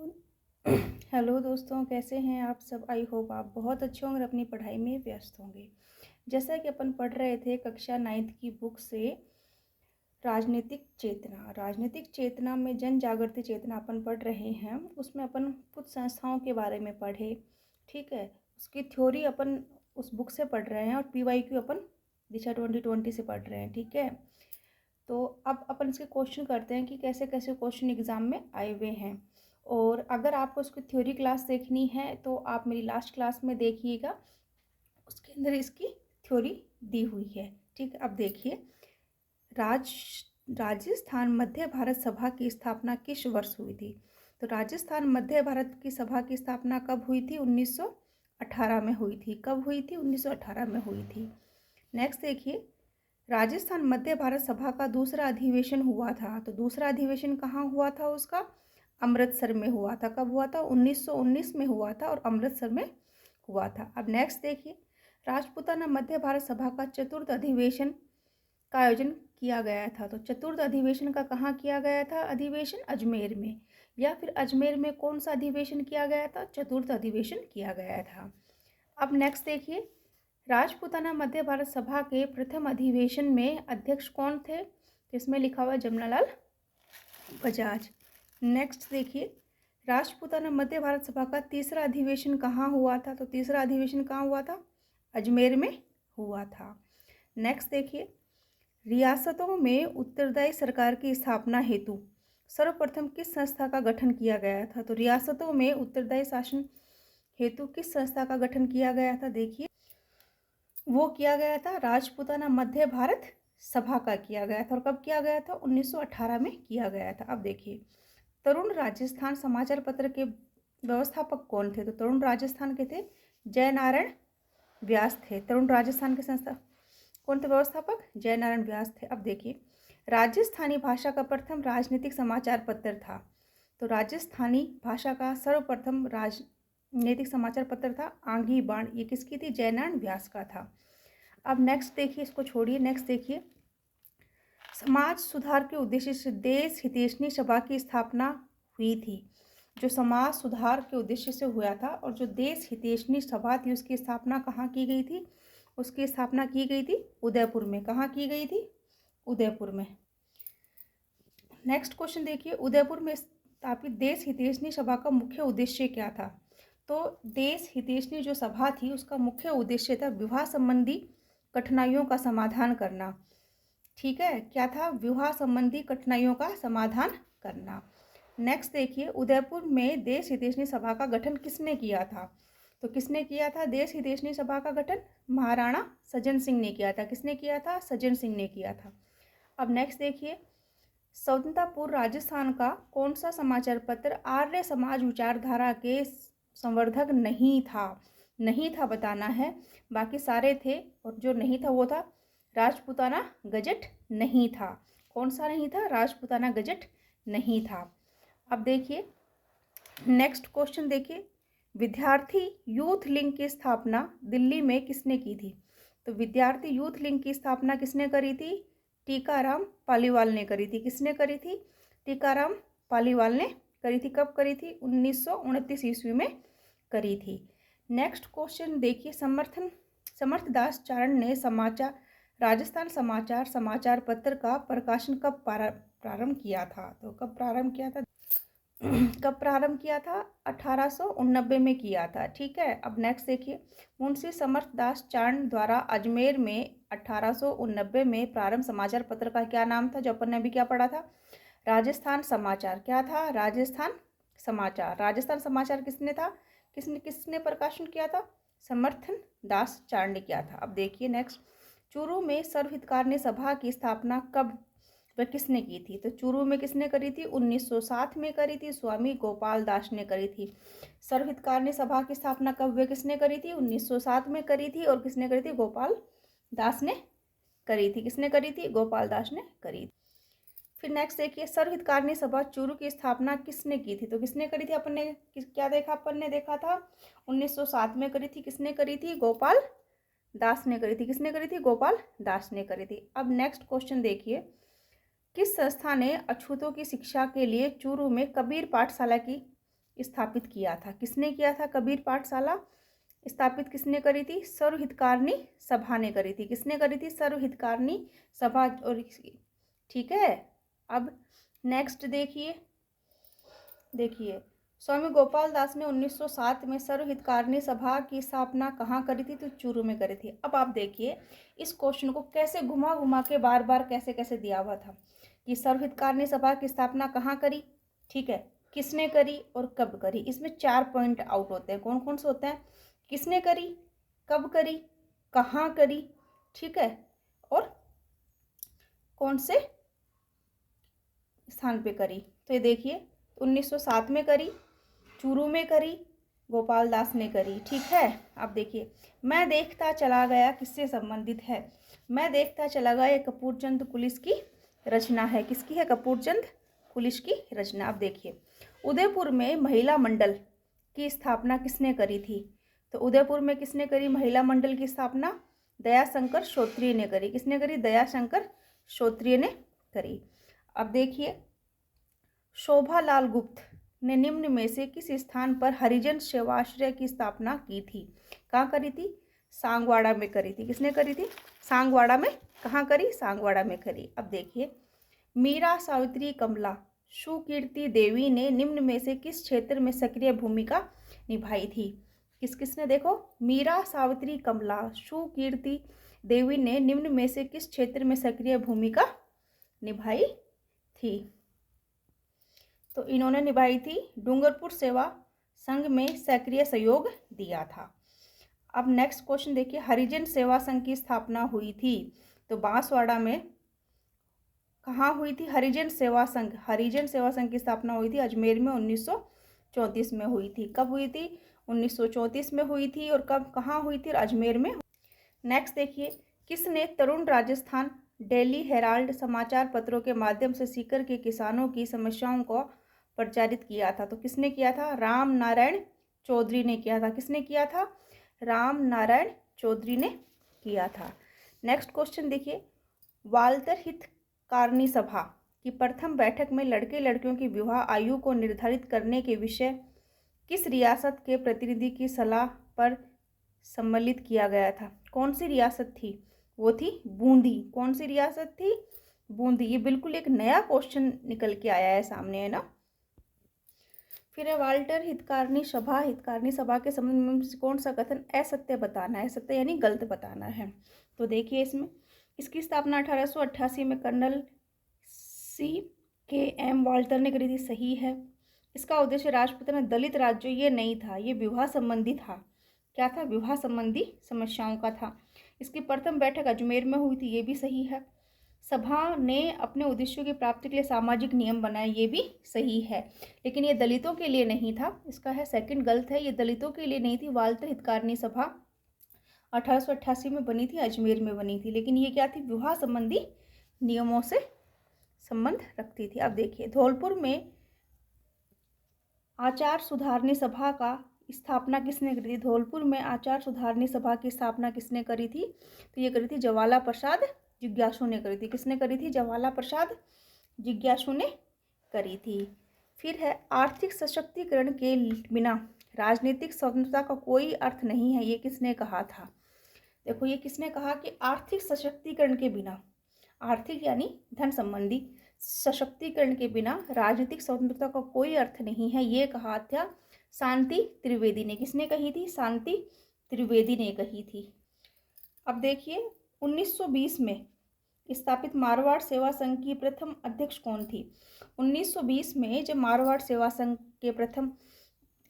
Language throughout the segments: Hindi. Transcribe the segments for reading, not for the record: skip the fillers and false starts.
हेलो हेलो दोस्तों, कैसे हैं आप सब। आई होप आप बहुत अच्छे होंगे और अपनी पढ़ाई में व्यस्त होंगे। जैसा कि अपन पढ़ रहे थे कक्षा 9th की बुक से राजनीतिक चेतना में जन जागृति चेतना अपन पढ़ रहे हैं। उसमें अपन कुछ संस्थाओं के बारे में पढ़े, ठीक है। उसकी थ्योरी अपन उस बुक से पढ़ रहे हैं और PYQ अपन दिशा 2020 से पढ़ रहे हैं, ठीक है। तो अब अपन इसके क्वेश्चन करते हैं कि कैसे कैसे क्वेश्चन एग्जाम में आए हुए हैं। और अगर आपको उसकी थ्योरी क्लास देखनी है तो आप मेरी लास्ट क्लास में देखिएगा, उसके अंदर इसकी थ्योरी दी हुई है, ठीक है। अब देखिए, राज राजस्थान मध्य भारत सभा की स्थापना किस वर्ष हुई थी। तो राजस्थान मध्य भारत की सभा की स्थापना कब हुई थी? 1918 में हुई थी। कब हुई थी? 1918 में हुई थी। नेक्स्ट देखिए, राजस्थान मध्य भारत सभा का दूसरा अधिवेशन हुआ था। तो दूसरा अधिवेशन कहाँ हुआ था उसका? अमृतसर में हुआ था। कब हुआ था? 1919 में हुआ था और अमृतसर में हुआ था। अब नेक्स्ट देखिए, राजपूताना मध्य भारत सभा का चतुर्थ अधिवेशन का आयोजन किया गया था। तो चतुर्थ अधिवेशन का कहाँ किया गया था? अधिवेशन अजमेर में। या फिर अजमेर में कौन सा अधिवेशन किया गया था? चतुर्थ अधिवेशन किया गया था। अब नेक्स्ट देखिए, राजपूताना मध्य भारत सभा के प्रथम अधिवेशन में अध्यक्ष कौन थे? तो इसमें लिखा हुआ जमनालाल बजाज। नेक्स्ट देखिए, राजपूताना मध्य भारत सभा का तीसरा अधिवेशन कहाँ हुआ था? तो तीसरा अधिवेशन कहाँ हुआ था? अजमेर में हुआ था। नेक्स्ट देखिए, रियासतों में उत्तरदायी सरकार की स्थापना हेतु सर्वप्रथम किस संस्था का गठन किया गया था? तो रियासतों में उत्तरदायी शासन हेतु किस संस्था का गठन किया गया था? देखिए, वो किया गया था राजपूताना मध्य भारत सभा का किया गया था। और कब किया गया था? 1918 में किया गया था। अब देखिए, तरुण राजस्थान समाचार पत्र के व्यवस्थापक कौन थे? तो तरुण राजस्थान के थे जयनारायण व्यास थे। तरुण राजस्थान के संस्था कौन थे व्यवस्थापक? जयनारायण व्यास थे। अब देखिए, राजस्थानी भाषा का प्रथम राजनीतिक समाचार पत्र था। तो राजस्थानी भाषा का सर्वप्रथम राजनीतिक समाचार पत्र था आंगी बाण। ये किसकी थी? जयनारायण व्यास का था। अब नेक्स्ट देखिए, इसको छोड़िए, नेक्स्ट देखिए, समाज सुधार के उद्देश्य से देश हितैषणी सभा की स्थापना हुई थी। जो समाज सुधार के उद्देश्य से हुआ था और जो देश हितैषणी सभा थी उसकी स्थापना कहाँ की गई थी? उसकी स्थापना की गई थी उदयपुर में। कहाँ की गई थी? उदयपुर में। नेक्स्ट क्वेश्चन देखिए, उदयपुर में स्थापित देश हितैषणी सभा का मुख्य उद्देश्य क्या था? तो देश हितैषणी जो सभा थी उसका मुख्य उद्देश्य था विवाह संबंधी कठिनाइयों का समाधान करना, ठीक है। क्या था? विवाह संबंधी कठिनाइयों का समाधान करना। नेक्स्ट देखिए, उदयपुर में देश हितैषणी सभा का गठन किसने किया था? तो किसने किया था देश हितैषणी सभा का गठन? महाराणा सज्जन सिंह ने किया था। किसने किया था? सज्जन सिंह ने किया था। अब नेक्स्ट देखिए, स्वतंत्रता पूर्व राजस्थान का कौन सा समाचार पत्र आर्य समाज विचारधारा के संवर्धक नहीं था? नहीं था बताना है, बाकी सारे थे। और जो नहीं था वो था राजपूताना गजट नहीं था। कौन सा नहीं था? राजपूताना गजट नहीं था। अब देखिए, नेक्स्ट क्वेश्चन देखिए, विद्यार्थी यूथ लीग की स्थापना दिल्ली में किसने की थी? तो विद्यार्थी यूथ लीग की स्थापना किसने करी थी? टीकाराम पालीवाल ने करी थी। किसने करी थी? टीकाराम पालीवाल ने करी थी। कब करी थी? 1929 ईस्वी में करी थी। नेक्स्ट क्वेश्चन देखिए, समर्थदास चारण ने राजस्थान समाचार पत्र का प्रकाशन कब प्रारंभ किया था? तो कब प्रारंभ किया था? कब प्रारंभ किया था? 1889 में किया था, ठीक है। अब नेक्स्ट देखिए, मुंशी समर्थदास चारण द्वारा अजमेर में 1889 में प्रारंभ समाचार पत्र का क्या नाम था? जो अपन ने अभी क्या पढ़ा था? राजस्थान समाचार। क्या था? राजस्थान समाचार। राजस्थान समाचार किसने था? किसने प्रकाशन किया था? समर्थन दास चारण ने किया था। अब देखिए नेक्स्ट, चूरू में सर्वहितकारिणी सभा की स्थापना कब वह किसने की थी? तो चूरू में किसने करी थी? 1907 में करी थी। स्वामी गोपाल दास ने करी थी। सर्वहितकारिणी सभा की स्थापना कब वह किसने करी थी? 1907 में करी थी। और किसने करी थी? गोपाल दास ने करी थी। किसने करी थी? गोपाल दास ने करी थी। फिर नेक्स्ट देखिए, सर्वहितकारिणी सभा चूरू की स्थापना किसने की थी? तो किसने करी थी? अपन ने क्या देखा? अपन ने देखा था 1907 में करी थी। किसने करी थी? गोपाल दास ने करी थी। किसने करी थी? गोपाल दास ने करी थी। अब नेक्स्ट क्वेश्चन देखिए, किस संस्था ने अछूतों की शिक्षा के लिए चूरू में कबीर पाठशाला की स्थापित किया था? किसने किया था? कबीर पाठशाला स्थापित किसने करी थी? सर्वहितकारिणी सभा ने करी थी। किसने करी थी? सर्वहितकारिणी सभा। और ठीक है, अब नेक्स्ट देखिए, स्वामी गोपाल दास ने 1907 में सर्वहितकारिणी सभा की स्थापना कहाँ करी थी? तो चूरू में करी थी। अब आप देखिए इस क्वेश्चन को कैसे घुमा घुमा के बार बार कैसे कैसे दिया हुआ था कि सर्वहितकारिणी सभा की स्थापना कहाँ करी, ठीक है, किसने करी और कब करी। इसमें 4 पॉइंट आउट होते हैं। कौन कौन से होते हैं? किसने करी, कब करी, कहाँ करी, ठीक है, और कौन से स्थान पे करी। तो ये देखिए 1907 में करी, चूरू में करी, गोपाल दास ने करी, ठीक है। अब देखिए मैं देखता चला गया किससे संबंधित है? मैं देखता चला गया, ये कपूरचंद कुलिस की रचना है। किसकी है? कपूरचंद कुलिस की रचना। अब देखिए उदयपुर में महिला मंडल की स्थापना किसने करी थी? तो उदयपुर में किसने करी महिला मंडल की स्थापना? दयाशंकर श्रोत्रिय ने करी। किसने करी? दयाशंकर श्रोत्रिय ने करी। अब देखिए शोभालाल गुप्त ने निम्न में से किस स्थान पर हरिजन सेवाश्रय की स्थापना की थी? कहाँ करी थी? सांगवाड़ा में करी थी। किसने करी थी? सांगवाड़ा में। कहाँ करी? सांगवाड़ा में करी। अब देखिए मीरा सावित्री कमला सुकीर्ति देवी ने निम्न में से किस क्षेत्र में सक्रिय भूमिका निभाई थी? किसने? देखो मीरा सावित्री कमला सुकीर्ति देवी ने निम्न में से किस क्षेत्र में सक्रिय भूमिका निभाई थी? तो इन्होंने निभाई थी डूंगरपुर सेवा संघ में सक्रिय सहयोग दिया था। अब नेक्स्ट क्वेश्चन देखिए, हरिजन सेवा संघ की स्थापना हुई थी तो बांसवाड़ा में कहाँ हुई थी? हरिजन सेवा संघ। हरिजन सेवा संघ की स्थापना हुई थी अजमेर में 1934 में हुई थी। कब हुई थी? 1934 में हुई थी। और कब, कहाँ हुई थी? अजमेर में। नेक्स्ट देखिए किसने तरुण राजस्थान डेली हेराल्ड समाचार पत्रों के माध्यम से सीकर के किसानों की समस्याओं को प्रचारित किया था? तो किसने किया था? राम नारायण चौधरी ने किया था। किसने किया था? राम नारायण चौधरी ने किया था। नेक्स्ट क्वेश्चन देखिए, वाल्टर हितकारिणी सभा की प्रथम बैठक में लड़के लड़कियों की विवाह आयु को निर्धारित करने के विषय किस रियासत के प्रतिनिधि की सलाह पर सम्मिलित किया गया था? कौन सी रियासत थी? वो थी बूंदी। कौन सी रियासत थी? बूंदी। ये बिल्कुल एक नया क्वेश्चन निकल के आया है सामने, है ना। फिर है वाल्टर हितकारिणी सभा। हितकारिणी सभा के संबंध में कौन सा कथन असत्य बताना है? सत्य यानी गलत बताना है। तो देखिए इसमें इसकी स्थापना 1888 में कर्नल CKM वाल्टर ने करी थी। सही है। इसका उद्देश्य राजपुत्र दलित राज्यों, ये नहीं था, ये विवाह संबंधी था। क्या था? विवाह संबंधी समस्याओं का था। इसकी प्रथम बैठक अजमेर में हुई थी। ये भी सही है। सभा ने अपने उद्देश्यों की प्राप्ति के लिए सामाजिक नियम बनाए। ये भी सही है। लेकिन ये दलितों के लिए नहीं था। इसका है सेकंड गलत है। ये दलितों के लिए नहीं थी। वाल्टर हितकारिणी सभा 1888 में बनी थी, अजमेर में बनी थी। लेकिन ये क्या थी? विवाह संबंधी नियमों से संबंध रखती थी। अब देखिए धौलपुर में आचार सुधारणी सभा का स्थापना किसने करी थी? धौलपुर में आचार सुधारणी सभा की स्थापना किसने करी थी? तो ये करी थी जवाला प्रसाद जिज्ञासु ने करी थी। किसने करी थी? जवाला प्रसाद जिज्ञासु ने करी थी। फिर है आर्थिक सशक्तिकरण के बिना राजनीतिक स्वतंत्रता का कोई अर्थ नहीं है। ये किसने कहा था? देखो ये किसने कहा कि आर्थिक सशक्तिकरण के बिना, आर्थिक यानी धन संबंधी सशक्तिकरण के बिना राजनीतिक स्वतंत्रता का कोई अर्थ नहीं है। ये कहा था शांति त्रिवेदी ने। किसने कही थी? शांति त्रिवेदी ने कही थी। अब देखिए 1920 में स्थापित मारवाड़ सेवा संघ की प्रथम अध्यक्ष कौन थी? 1920 में जब मारवाड़ सेवा संघ के प्रथम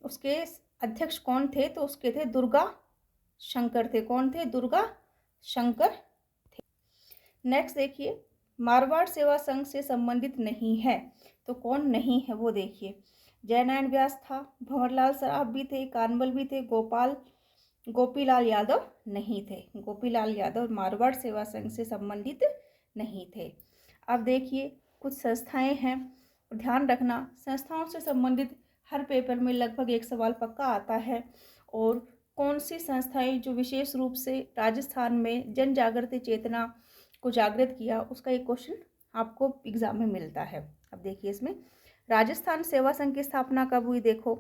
उसके अध्यक्ष कौन थे? तो उसके थे दुर्गा शंकर थे। कौन थे? दुर्गा शंकर थे। नेक्स्ट देखिए मारवाड़ सेवा संघ से संबंधित नहीं है तो कौन नहीं है वो देखिए। जयनारायण व्यास था, भंवरलाल सराफ भी थे, कानबल भी थे, गोपीलाल यादव नहीं थे। गोपीलाल यादव मारवाड़ सेवा संघ से संबंधित नहीं थे। अब देखिए कुछ संस्थाएं हैं, ध्यान रखना संस्थाओं से संबंधित हर पेपर में लगभग एक सवाल पक्का आता है। और कौन सी संस्थाएं जो विशेष रूप से राजस्थान में जन जागृति चेतना को जागृत किया, उसका एक क्वेश्चन आपको एग्जाम में मिलता है। अब देखिए इसमें राजस्थान सेवा संघ की स्थापना कब हुई? देखो,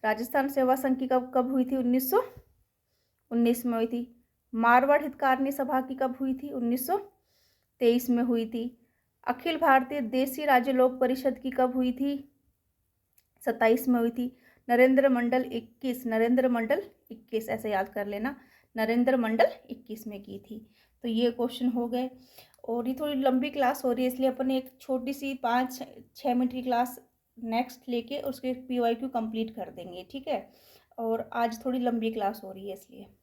राजस्थान सेवा संघ की कब कब हुई थी? 1919 में हुई थी। मारवाड़ हितकारिणी सभा की कब हुई थी? 1923 में हुई थी। अखिल भारतीय देसी राज्य लोक परिषद की कब हुई थी? 27 में हुई थी। नरेंद्र मंडल 21, नरेंद्र मंडल 21 ऐसे याद कर लेना, नरेंद्र मंडल 21 में की थी। तो ये क्वेश्चन हो गए। और ये थोड़ी लंबी क्लास हो रही है, इसलिए अपन एक छोटी सी 5-6 मिनट की क्लास नेक्स्ट लेके उसके PYQ कंप्लीट कर देंगे, ठीक है। और आज थोड़ी लंबी क्लास हो रही है इसलिए।